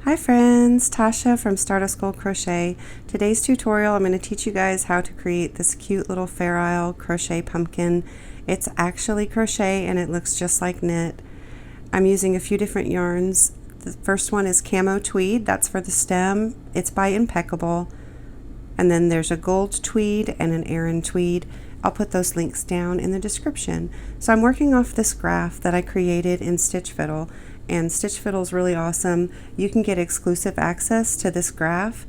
Hi friends, Tasha from Start a Skull Crochet. Today's tutorial I'm going to teach you guys how to create this cute little Fair Isle crochet pumpkin. It's actually crochet and it looks just like knit. I'm using a few different yarns. The first one is Camo Tweed, that's for the stem. It's by Impeccable. And then there's a gold tweed and an Aran tweed. I'll put those links down in the description. So I'm working off this graph that I created in Stitch Fiddle. And Stitch Fiddle is really awesome. You can get exclusive access to this graph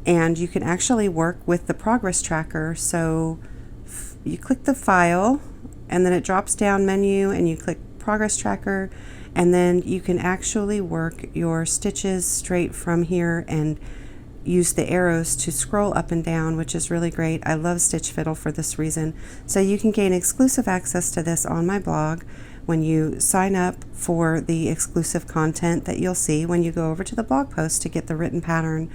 and you can actually work with the progress tracker. So you click the file and then it drops down menu and you click progress tracker, and then you can actually work your stitches straight from here and use the arrows to scroll up and down, which is really great. I love Stitch Fiddle for this reason. So you can gain exclusive access to this on my blog when you sign up for the exclusive content that you'll see when you go over to the blog post to get the written pattern.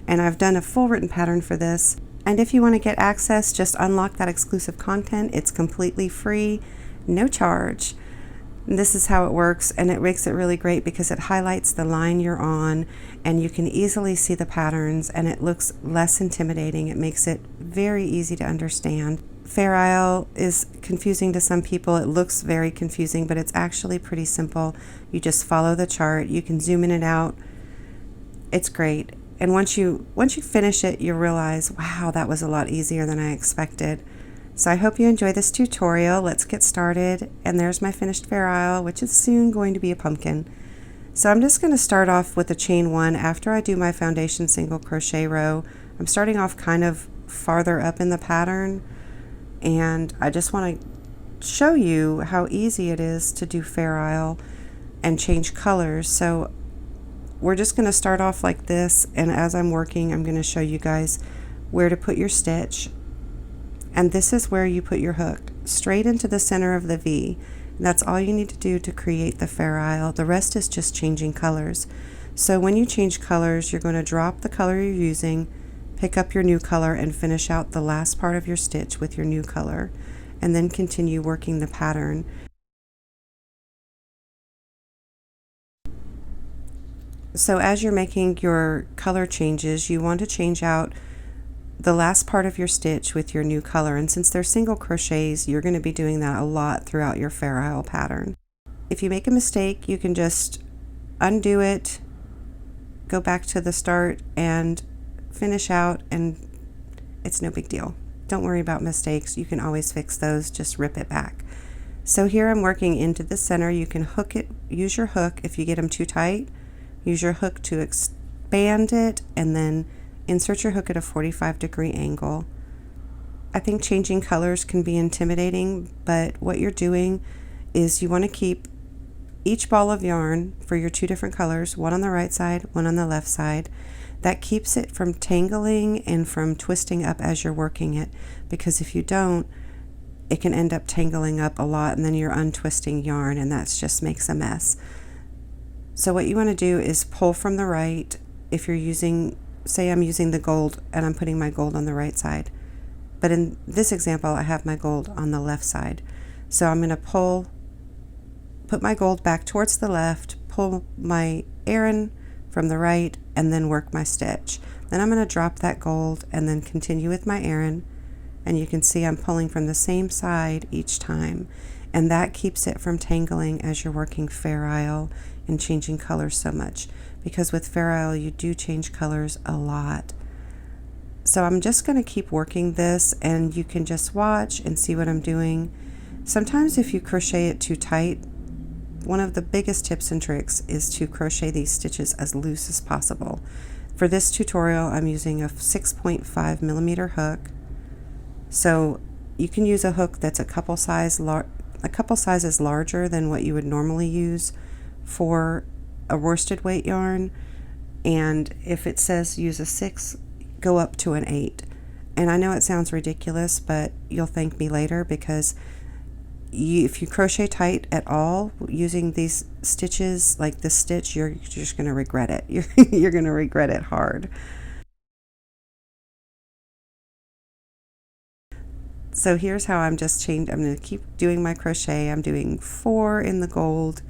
And I've done a full written pattern for this. And if you want to get access, just unlock that exclusive content. It's completely free, no charge. And this is how it works, and it makes it really great because it highlights the line you're on and you can easily see the patterns and it looks less intimidating. It makes it very easy to understand. Fair Isle is confusing to some people. It looks very confusing, but it's actually pretty simple. You just follow the chart. You can zoom in and out. It's great. And once you finish it, you realize, wow, that was a lot easier than I expected. So I hope you enjoy this tutorial. Let's get started. And there's my finished Fair Isle, which is soon going to be a pumpkin. So I'm just going to start off with a chain one after I do my foundation single crochet row. I'm starting off kind of farther up in the pattern, and I just want to show you how easy it is to do Fair Isle and change colors. So we're just going to start off like this, and as I'm working I'm going to show you guys where to put your stitch. And this is where you put your hook, straight into the center of the V. And that's all you need to do to create the Fair Isle. The rest is just changing colors. So when you change colors, you're going to drop the color you're using, pick up your new color, and finish out the last part of your stitch with your new color, and then continue working the pattern. So as you're making your color changes, you want to change out the last part of your stitch with your new color, and since they're single crochets, you're going to be doing that a lot throughout your Fair Isle pattern. If you make a mistake, you can just undo it, go back to the start, and finish out, and it's no big deal. Don't worry about mistakes. You can always fix those. Just rip it back. So here I'm working into the center. You can hook it, use your hook if you get them too tight. Use your hook to expand it, and then insert your hook at a 45-degree angle. I think changing colors can be intimidating, but what you're doing is you want to keep each ball of yarn for your two different colors, one on the right side, one on the left side. That keeps it from tangling and from twisting up as you're working it, because if you don't, it can end up tangling up a lot and then you're untwisting yarn, and that just makes a mess. So what you want to do is pull from the right. If you're using, say I'm using the gold and I'm putting my gold on the right side, but in this example I have my gold on the left side. So I'm going to put my gold back towards the left, pull my Aran from the right, and then work my stitch. Then I'm going to drop that gold and then continue with my Aran, and you can see I'm pulling from the same side each time, and that keeps it from tangling as you're working Fair Isle and changing colors so much, because with Fair Isle you do change colors a lot. So I'm just going to keep working this, and you can just watch and see what I'm doing. Sometimes if you crochet it too tight, one of the biggest tips and tricks is to crochet these stitches as loose as possible. For this tutorial I'm using a 6.5 millimeter hook. So you can use a hook that's a couple sizes larger than what you would normally use for a worsted weight yarn, and if it says use a 6, go up to an 8. And I know it sounds ridiculous, but you'll thank me later, because if you crochet tight at all using these stitches, like this stitch, you're just going to regret it. You're going to regret it hard. So here's how I'm going to keep doing my crochet. I'm doing 4 in the gold.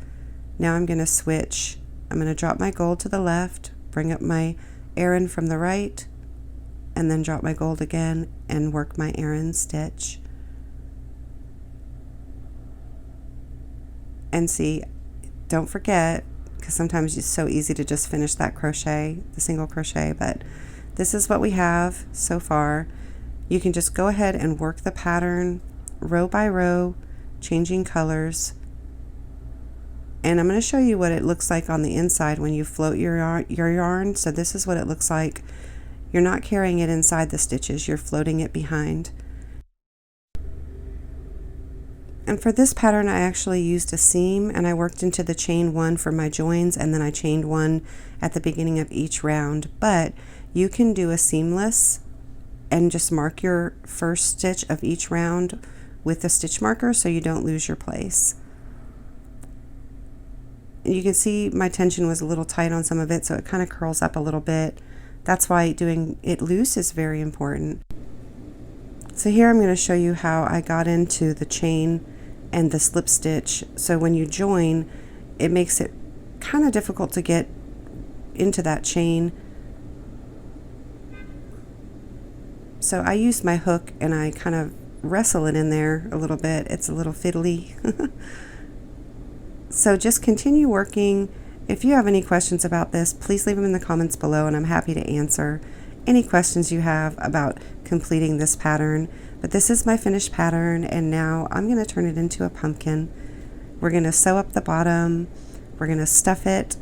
Now I'm going to switch I'm going to drop my gold to the left, bring up my Aran from the right, and then drop my gold again and work my Aran stitch. And see, don't forget, because sometimes it's so easy to just finish that crochet, the single crochet, but this is what we have so far. You can just go ahead and work the pattern row by row, changing colors. And I'm going to show you what it looks like on the inside when you float your yarn. So this is what it looks like. You're not carrying it inside the stitches, you're floating it behind. And for this pattern I actually used a seam, and I worked into the chain 1 for my joins, and then I chained 1 at the beginning of each round. But you can do a seamless and just mark your first stitch of each round with the stitch marker so you don't lose your place. You can see my tension was a little tight on some of it, so it kind of curls up a little bit. That's why doing it loose is very important. So here I'm going to show you how I got into the chain and the slip stitch. So when you join, it makes it kind of difficult to get into that chain. So I use my hook and I kind of wrestle it in there a little bit. It's a little fiddly. So just continue working. If you have any questions about this, please leave them in the comments below and I'm happy to answer any questions you have about completing this pattern. But this is my finished pattern, and now I'm going to turn it into a pumpkin. We're going to sew up the bottom, we're going to stuff it,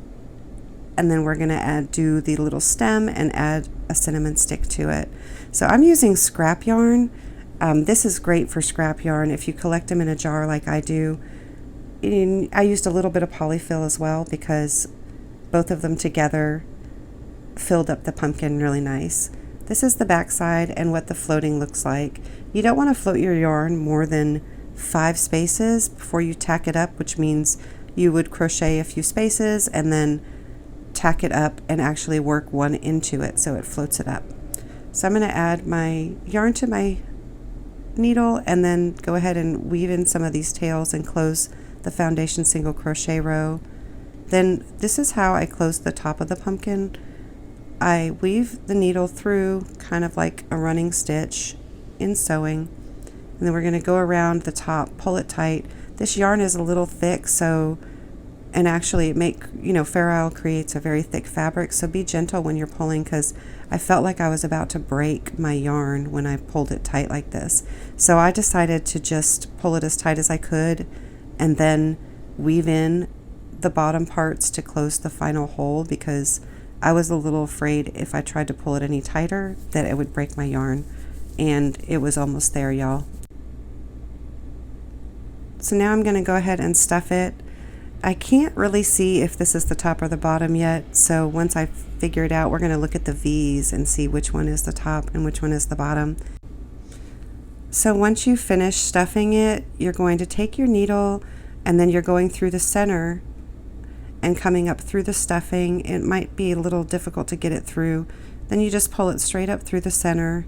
and then we're going to do the little stem and add a cinnamon stick to it. So I'm using scrap yarn. This is great for scrap yarn if you collect them in a jar like I do. I used a little bit of polyfill as well because both of them together filled up the pumpkin really nice. This is the back side and what the floating looks like. You don't want to float your yarn more than 5 spaces before you tack it up, which means you would crochet a few spaces and then tack it up and actually work 1 into it so it floats it up. So I'm going to add my yarn to my needle and then go ahead and weave in some of these tails and close the foundation single crochet row. Then this is how I close the top of the pumpkin. I weave the needle through kind of like a running stitch in sewing, and then we're going to go around the top, pull it tight. This yarn is a little thick, so, and actually Fair Isle creates a very thick fabric, so be gentle when you're pulling, because I felt like I was about to break my yarn when I pulled it tight like this. So I decided to just pull it as tight as I could and then weave in the bottom parts to close the final hole, because I was a little afraid if I tried to pull it any tighter that it would break my yarn, and it was almost there, y'all. So now I'm going to go ahead and stuff it. I can't really see if this is the top or the bottom yet, so once I figure it out, we're going to look at the V's and see which one is the top and which one is the bottom. So once you finish stuffing it, you're going to take your needle and then you're going through the center and coming up through the stuffing. It might be a little difficult to get it through. Then you just pull it straight up through the center.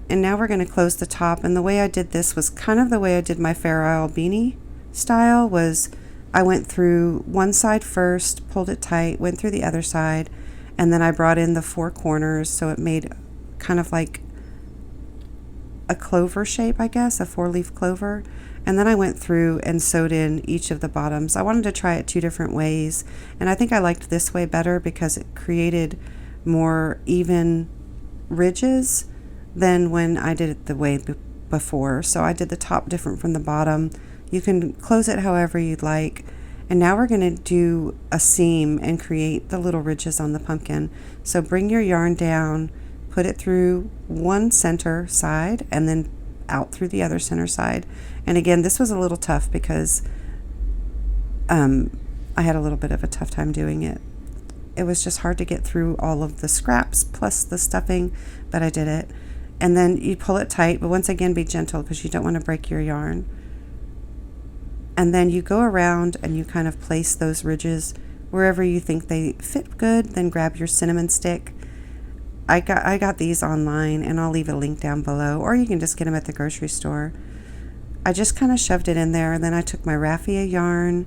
And now we're going to close the top. And the way I did this was kind of the way I did my Fair Isle beanie style. Was I went through one side first, pulled it tight, went through the other side, and then I brought in the 4 corners, so it made kind of like a clover shape, I guess, a 4-leaf clover. And then I went through and sewed in each of the bottoms. I wanted to try it 2 different ways, and I think I liked this way better because it created more even ridges than when I did it the way before. So I did the top different from the bottom. You can close it however you'd like. And now we're going to do a seam and create the little ridges on the pumpkin. So bring your yarn down, put it through one center side and then out through the other center side. And again, this was a little tough because I had a little bit of a tough time doing it. It was just hard to get through all of the scraps plus the stuffing, but I did it. And then you pull it tight, but once again be gentle because you don't want to break your yarn. And then you go around and you kind of place those ridges wherever you think they fit good. Then grab your cinnamon stick. I got these online, and I'll leave a link down below, or you can just get them at the grocery store. I just kind of shoved it in there, and then I took my raffia yarn,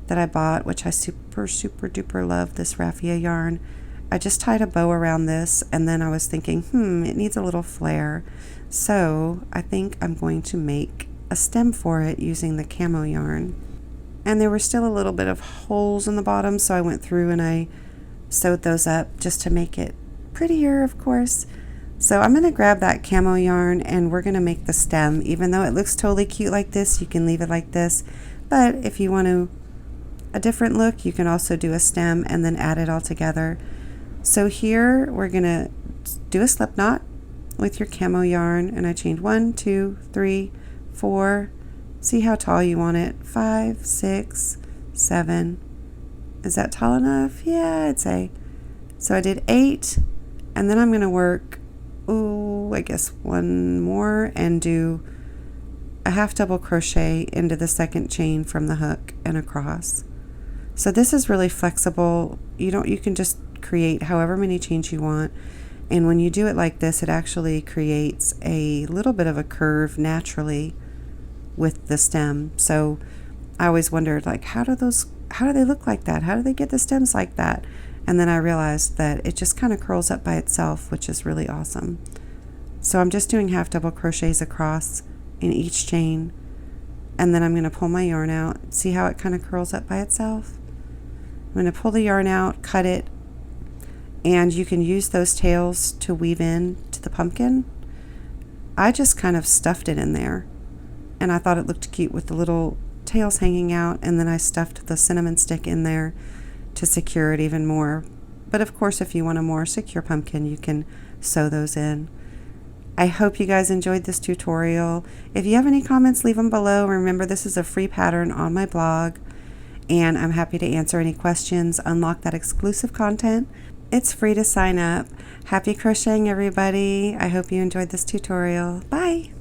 that I bought, which I super duper love this raffia yarn. I just tied a bow around this, and then I was thinking, it needs a little flare. So I think I'm going to make a stem for it using the camo yarn. And there were still a little bit of holes in the bottom, so I went through and I sewed those up just to make it prettier, of course. So I'm going to grab that camo yarn and we're going to make the stem. Even though it looks totally cute like this, you can leave it like this. But if you want a different look, you can also do a stem and then add it all together. So here we're going to do a slip knot with your camo yarn, and I chained 1, 2, 3, 4. See how tall you want it. 5, 6, 7. Is that tall enough? Yeah, I'd say. So I did 8, and then I'm going to work, I guess one more, and do a half double crochet into the second chain from the hook and across. So this is really flexible. You can just create however many chains you want, and when you do it like this, it actually creates a little bit of a curve naturally with the stem. So I always wondered, like, how do they look like that? How do they get the stems like that? And then I realized that it just kind of curls up by itself, which is really awesome. So I'm just doing half double crochets across in each chain, and then I'm going to pull my yarn out. See how it kind of curls up by itself? I'm going to pull the yarn out, cut it, and you can use those tails to weave in to the pumpkin. I just kind of stuffed it in there, and I thought it looked cute with the little tails hanging out, and then I stuffed the cinnamon stick in there to secure it even more. But of course, if you want a more secure pumpkin, you can sew those in. I hope you guys enjoyed this tutorial. If you have any comments, leave them below. Remember, this is a free pattern on my blog, and I'm happy to answer any questions, unlock that exclusive content. It's free to sign up. Happy crocheting, everybody. I hope you enjoyed this tutorial. Bye!